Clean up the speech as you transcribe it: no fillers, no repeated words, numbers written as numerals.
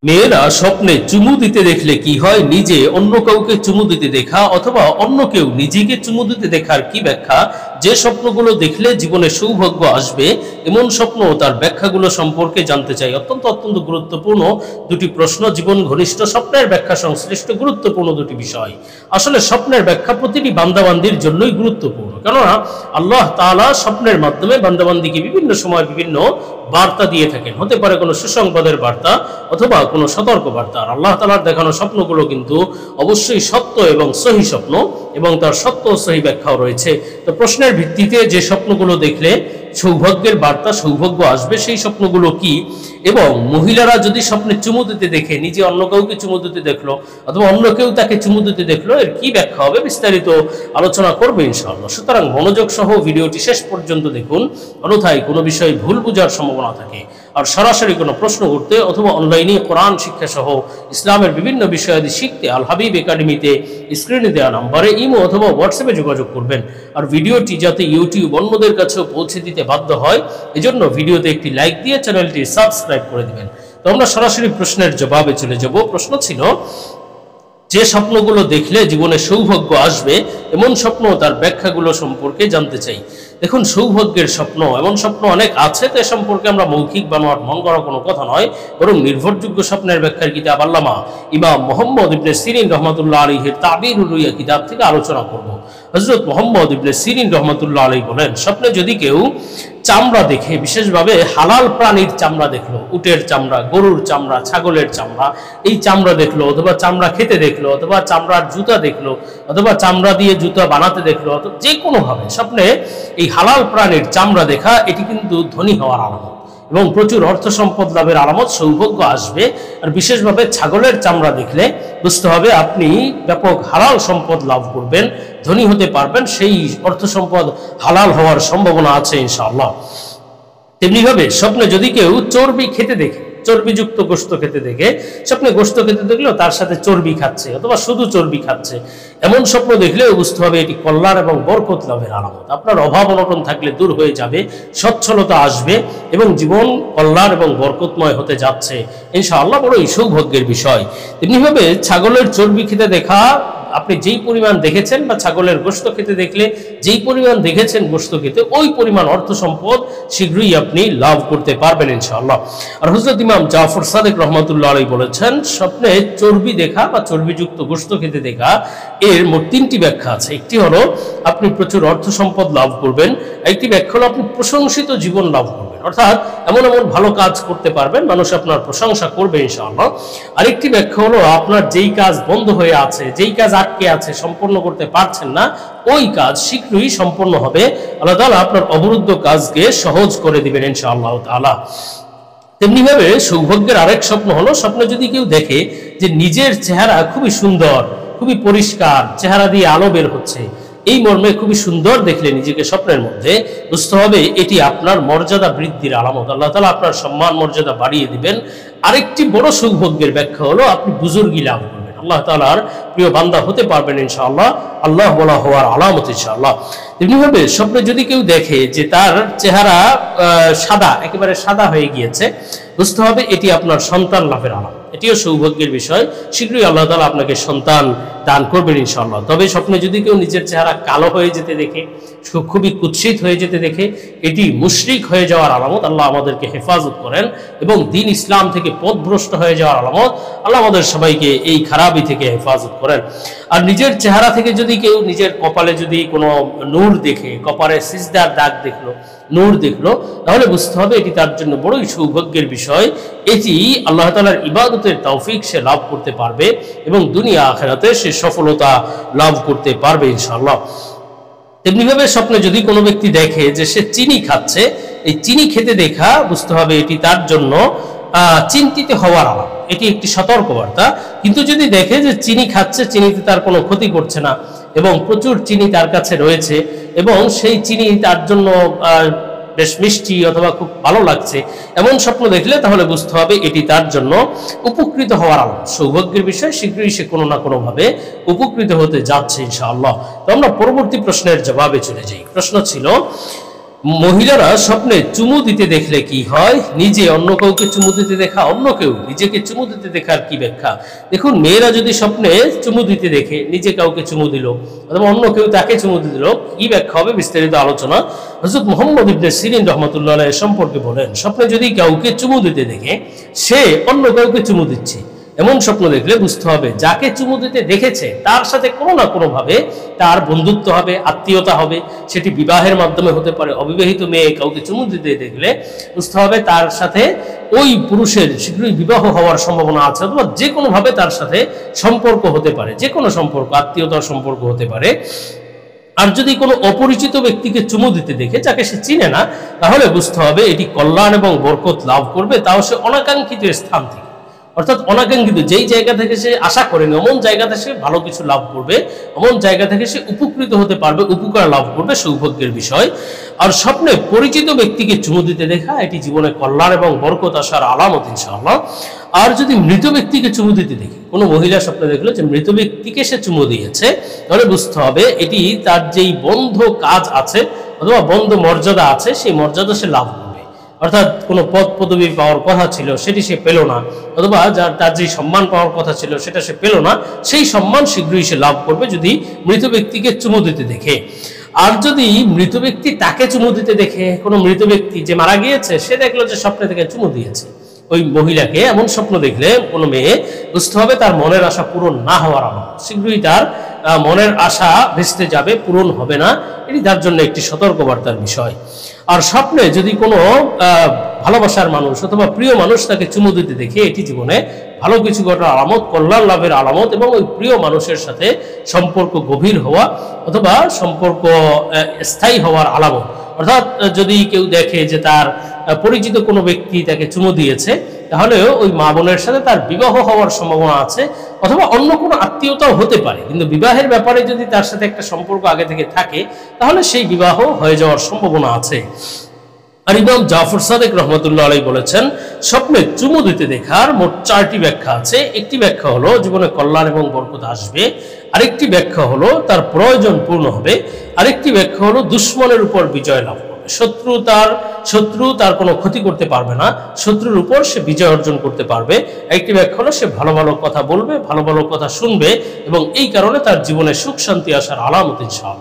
মেয়েরা স্বপ্নে চুমু দিতে দেখলে কি হয়, নিজে অন্য কাউকে চুমু দিতে দেখা অথবা অন্য কেউ নিজেকে চুমু দিতে দেখার কি ব্যাখ্যা? যে স্বপ্নগুলো দেখলে জীবনে সৌভাগ্য আসবে এমন স্বপ্ন ও তার ব্যাখ্যাগুলো সম্পর্কে জানতে চাই। অত্যন্ত অত্যন্ত গুরুত্বপূর্ণ দুটি প্রশ্ন, জীবন ঘনিষ্ঠ স্বপ্নের ব্যাখ্যা সংশ্লিষ্ট গুরুত্বপূর্ণ দুটি বিষয়। আসলে স্বপ্নের ব্যাখ্যা প্রতিটি বান্দাবান্দির জন্যই গুরুত্বপূর্ণ, কেননা আল্লাহ তাআলা স্বপ্নের মাধ্যমে বান্দাবান্দিকে বিভিন্ন সময় বিভিন্ন বার্তা দিয়ে থাকেন। হতে পারে কোনো সুসংবাদের বার্তা অথবা কোনো সতর্ক বার্তা। আর আল্লাহ তাআলার দেখানো স্বপ্নগুলো কিন্তু অবশ্যই সত্য এবং সহি স্বপ্ন, এবং তার সত্য ও সহি ব্যাখ্যাও রয়েছে। তো প্রশ্নের ভিত্তিতে যে স্বপ্নগুলো দেখলে সৌভাগ্যের বার্তা, সৌভাগ্য আসবে, সেই স্বপ্নগুলো কি? এবং মহিলারা যদি স্বপ্নে চুমু দিতে দেখে, নিজে অন্য কাউকে চুমু দিতে দেখলো অথবা অন্য কেউ তাকে চুমু দিতে দেখলো, এর কি ব্যাখ্যা হবে বিস্তারিত আলোচনা করবে ইনশাআল্লাহ। সুতরাং মনোযোগ সহ ভিডিওটি শেষ পর্যন্ত দেখুন, অন্যথায় কোনো বিষয়ে ভুল বোঝার সম্ভাবনা থাকে। আর সরাসরি কোনো প্রশ্ন করতে অথবা অনলাইনে কোরআন শিক্ষা সহ ইসলামের বিভিন্ন বিষয়াদি শিখতে আল হাবিব একাডেমিতে স্ক্রিনে দেওয়া নাম্বারে ইমো অথবা হোয়াটসঅ্যাপে যোগাযোগ করবেন। আর ভিডিওটি যাতে ইউটিউব অন্যদের কাছেও পৌঁছে দিতে বাধ্য হয়, এজন্য ভিডিওতে একটি লাইক দিয়ে চ্যানেলটি সাবস্ক্রাইব করে দিবেন। তো আমরা সরাসরি প্রশ্নের জবাবে চলে যাব। প্রশ্ন ছিল, যে স্বপ্নগুলো দেখলে জীবনে সৌভাগ্য আসবে এমন স্বপ্ন তার ব্যাখ্যাগুলো সম্পর্কে জানতে চাই। দেখুন, সৌভাগ্যের স্বপ্ন এমন স্বপ্ন অনেক আছে, তো এ সম্পর্কে আমরা মৌখিক বানোয়াট মন করা কোনো কথা নয়, বরং নির্ভরযোগ্য স্বপ্নের ব্যাখ্যার কিতাব আল্লামা ইমাম মোহাম্মদ ইবনে সিরিন রহমাতুল্লাহ আলাইহির তাবিরুর রুইয়া কিতাব থেকে আলোচনা করব। হযরত মোহাম্মদ ইবনে সিরিন রহমাতুল্লাহ আলাইহি বলেন, স্বপ্নে যদি কেউ চামড়া দেখে, বিশেষভাবে হালাল প্রাণীর চামড়া দেখলো, উটের চামড়া, গরুর চামড়া, ছাগলের চামড়া, এই চামড়া দেখলো, অথবা চামড়া খেতে দেখলো, অথবা চামড়ার জুতা দেখলো, অথবা চামড়া দিয়ে জুতা বানাতে দেখলো, অথবা যে কোনোভাবে স্বপ্নে এই হালাল প্রাণীর চামড়া দেখা, এটি কিন্তু ধনী হওয়ার আলামত এবং প্রচুর অর্থ সম্পদ লাভের আলামত, সৌভাগ্য আসবে। আর বিশেষভাবে ছাগলের চামড়া দেখলে বুঝতে হবে আপনি ব্যাপক হালাল সম্পদ লাভ করবেন, ধনী হতে পারবেন, সেই অর্থ সম্পদ হালাল হওয়ার সম্ভাবনা আছে ইনশাআল্লাহ। তেমনিভাবে স্বপ্নে যদি কেউ চর্বি খেতে দেখে, চর্বিযুক্ত গোশত খেতে দেখে, স্বপ্নে গোশত খেতে দেখলেও তার সাথে চর্বি খাচ্ছে অথবা শুধু চর্বি খাচ্ছে, এমন স্বপ্ন দেখলেও বুঝতে হবে এটি কল্যাণ এবং বরকত লাভের আলামত। আপনার অভাব অনটন থাকলে দূর হয়ে যাবে, সচ্ছলতা আসবে এবং জীবন কল্যাণ এবং বরকতময় হতে যাচ্ছে ইনশাআল্লাহ, বড়ই সৌভাগ্যের বিষয়। তেমনিভাবে ছাগলের চর্বি খেতে দেখা, আপনি যেই পরিমাণ দেখেছেন, বা ছাগলের গোশত খেতে দেখলে যেই পরিমাণ দেখেছেন গোশত খেতে, ওই পরিমাণ অর্থ সম্পদ শীঘ্রই আপনি লাভ করতে পারবেন ইনশাআল্লাহ। আর হযরত ইমাম জাফর সাদিক রহমাতুল্লাহ আলাইহি বলেছেন, স্বপ্নে চর্বি দেখা বা চর্বিযুক্ত গোশত খেতে দেখা, এর মোট তিনটি ব্যাখ্যা আছে। একটি হলো আপনি প্রচুর অর্থ সম্পদ লাভ করবেন, একটি ব্যাখ্যা হলো আপনি প্রশংসিত জীবন লাভ করবেন, অর্থাৎ এমন এমন ভালো কাজ করতে পারবেন, মানুষ আপনার প্রশংসা করবে ইনশাআল্লাহ। আরেকটি ব্যাখ্যা হলো আপনার যেই কাজ বন্ধ হয়ে আছে, যেই কাজ আটকে আছে, সম্পন্ন করতে পারছেন না, ওই কাজ শীঘ্রই সম্পন্ন হবে। আল্লাহ তাআলা আপনার অবরুদ্ধ কাজকে সহজ করে দিবেন ইনশাআল্লাহ তাআলা। তেমনিভাবে সৌভাগ্যের আরেক স্বপ্ন হলো, স্বপ্নে যদি কেউ দেখে যে নিজের চেহারা খুবই সুন্দর, খুবই পরিষ্কার, চেহারা দিয়ে আলো বের হচ্ছে, এই মর্মে খুবই সুন্দর দেখলে নিজেকে স্বপ্নের মধ্যে, বুঝতে হবে এটি আপনার মর্যাদা বৃদ্ধির আলামত, আল্লাহ তাআলা আপনার সম্মান মর্যাদা বাড়িয়ে দিবেন। আরেকটি বড় সৌভাগ্যের ব্যাখ্যা হলো আপনি বুজুর্গি লাভ করবেন, আল্লাহ তাআলার প্রিয় বান্দা হতে পারবেন ইনশাআল্লাহ, আল্লাহ বলা হওয়ার আলামত ইনশাআল্লাহ। তেমনিভাবে স্বপ্নে যদি কেউ দেখে যে তার চেহারা সাদা, একেবারে সাদা হয়ে গিয়েছে, বুঝতে হবে এটি আপনার সন্তান লাভের আলামত, এটিও সৌভাগ্যের বিষয়, শীঘ্রই আল্লাহ তাআলা আপনাকে সন্তান দান করবেন ইনশাআল্লাহ। তবে স্বপ্নে যদি কেউ নিজের চেহারা কালো হয়ে যেতে দেখে, খুবই কুৎসিত হয়ে যেতে দেখে, এটি মুশরিক হয়ে যাওয়ার আলামত, আল্লাহ আমাদেরকে হেফাজত করেন, এবং দ্বীন ইসলাম থেকে পথভ্রষ্ট হয়ে যাওয়ার আলামত, আল্লাহ আমাদের সবাইকে এই খারাপি থেকে হেফাজত করেন। আর নিজের চেহারা থেকে যদি কেউ নিজের কপালে যদি কোনো নূর দেখে, কপালে সিজদার দাগ দেখলো, নূর দেখলো, তাহলে বুঝতে হবে এটি তার জন্য বড়ই সৌভাগ্যের বিষয়, এটি আল্লাহ তাআলার ইবাদতের তৌফিক সে লাভ করতে পারবে এবং দুনিয়া আখিরাতে সে সফলতা লাভ করতে পারবে ইনশাআল্লাহ। তেমনিভাবে স্বপ্নে যদি কোনো ব্যক্তি দেখে যে সে চিনি খাচ্ছে, এই চিনি খেতে দেখা বুঝতে হবে এটি তার জন্য চিন্তিত হওয়ার আলামত, এটি একটি সতর্কবার্তা। কিন্তু যদি দেখে যে চিনি খাচ্ছে, চিনিতে তার কোনো ক্ষতি করছে না এবং প্রচুর চিনি তার কাছে রয়েছে, এবং সেই চিনি তার জন্য বেশ মিষ্টি অথবা খুব ভালো লাগছে, এমন স্বপ্ন দেখলে তাহলে বুঝতে হবে এটি তার জন্য উপকৃত হওয়ার আলামত, সৌভাগ্যের বিষয়, শীঘ্রই সে কোনো না কোনোভাবে উপকৃত হতে যাচ্ছে ইনশাআল্লাহ। তো আমরা পরবর্তী প্রশ্নের জবাবে চলে যাই। প্রশ্ন ছিল, মহিলারা স্বপ্নে চুমু দিতে দেখলে কি হয়, নিজে অন্য কাউকে চুমু দিতে দেখা, অন্য কেউ নিজেকে চুমু দিতে দেখার কি ব্যাখ্যা? দেখুন, মেয়েরা যদি স্বপ্নে চুমু দিতে দেখে, নিজে কাউকে চুমু দিল অথবা অন্য কেউ তাকে চুমু দিল, কি ব্যাখ্যা হবে বিস্তারিত আলোচনা হযরত মুহাম্মদ ইবনে সিরিন রাহমাতুল্লাহ আলাইহি সম্পর্কে বলেন, স্বপ্নে যদি কাউকে চুমু দিতে দেখে সে অন্য কাউকে চুমু দিচ্ছে, এমন স্বপ্ন দেখলে বুঝতে হবে যাকে চুমু দিতে দেখেছে তার সাথে কোনো না কোনো ভাবে তার বন্ধুত্ব হবে, আত্মীয়তা হবে। সেটি বিবাহের মাধ্যমে হতে পারে। অবিবাহিত মেয়ে কাউকে চুমু দিতে দেখলে বুঝতে হবে তার সাথে ওই পুরুষের শীঘ্রই বিবাহ হওয়ার সম্ভাবনা আছে, অথবা যে কোনো ভাবে তার সাথে সম্পর্ক হতে পারে, যে কোনো সম্পর্ক, আত্মীয়তার সম্পর্ক হতে পারে। আর যদি কোনো অপরিচিত ব্যক্তিকে চুমু দিতে দেখে, যাকে সে চিনে না, তাহলে বুঝতে হবে এটি কল্যাণ এবং বরকত লাভ করবে, তাও সে অনাকাঙ্ক্ষিত স্থান থেকে। অর্থাৎ অনাকাঙ্ক্ষিত যেই জায়গা থেকে সে আশা করেনি, এমন জায়গাতে সে ভালো কিছু লাভ করবে, এমন জায়গা থেকে সে উপকৃত হতে পারবে, উপকার লাভ করবে, সৌভাগ্যের বিষয়। আর স্বপ্নে পরিচিত ব্যক্তিকে চুমু দিতে দেখা এটি জীবনে কল্যাণ এবং বরকত আসার আলামত ইনশাআল্লাহ। আর যদি মৃত ব্যক্তিকে চুমু দিতে দেখে, কোনো মহিলা স্বপ্নে দেখলো যে মৃত ব্যক্তিকে সে চুমু দিয়েছে, তাহলে বুঝতে হবে এটি তার যেই বন্ধ কাজ আছে অথবা বন্ধ মর্যাদা আছে, সেই মর্যাদা সে লাভ করবে। অর্থাৎ কোনো পদ পদবি পাওয়ার কথা ছিল সেটি সে পেল না, অথবা তার যে সম্মান পাওয়ার কথা ছিল সেটা সে পেল না, সেই সম্মান শীঘ্রই সে লাভ করবে যদি মৃত ব্যক্তিকে চুমু দিতে দেখে। আর যদি মৃত ব্যক্তি তাকে চুমু দিতে দেখে, কোনো মৃত ব্যক্তি যে মারা গিয়েছে সে দেখলো যে স্বপ্নে থেকে চুমু দিয়েছে ওই মহিলাকে, এমন স্বপ্ন দেখলে কোনো মেয়ে বুঝতে হবে তার মনের আশা পূরণ না হওয়ার আলামত। শীঘ্রই তার মনের আশা ভেস্তে যাবে, পূরণ হবে না, এটি তার জন্য একটি সতর্কবার্তার বিষয়। আর স্বপ্নে যদি কোনো ভালোবাসার মানুষ অথবা প্রিয় মানুষ তাকে চুমু দিতে দেখে, এটি জীবনে ভালো কিছু ঘটার আলামত, কল্যাণ লাভের আলামত এবং ওই প্রিয় মানুষের সাথে সম্পর্ক গভীর হওয়া অথবা সম্পর্ক স্থায়ী হওয়ার আলামত। অর্থাৎ যদি কেউ দেখে যে তার পরিচিত কোনো ব্যক্তি তাকে চুমু দিয়েছে, তাহলে ওই মা বোনের সাথে তার বিবাহ হওয়ার সম্ভাবনা আছে, অথবা অন্য কোনো আত্মীয়তাও হতে পারে। কিন্তু বিবাহের ব্যাপারে যদি তার সাথে একটা সম্পর্ক আগে থেকে থাকে, তাহলে সেই বিবাহ হয়ে যাওয়ার সম্ভাবনা আছে। আর ইমাম জাফর সাদেক রহমতুল্লাহ আলাইহি বলেছেন, স্বপ্নে চুমু দিতে দেখার মোট 4টি ব্যাখ্যা আছে। একটি ব্যাখ্যা হলো জীবনে কল্যাণ এবং বরকত আসবে, আরেকটি ব্যাখ্যা হলো তার প্রয়োজন পূর্ণ হবে, আরেকটি ব্যাখ্যা হলো দুশ্মনের উপর বিজয় লাভ করবে, শত্রু তার কোনো ক্ষতি করতে পারবে না, শত্রুর উপর সে বিজয় অর্জন করতে পারবে। একটি ব্যাখ্যা হলো সে ভালো ভালো কথা বলবে, ভালো ভালো কথা শুনবে এবং এই কারণে তার জীবনে সুখ শান্তি আসার আলামত ইনশাআল্লাহ।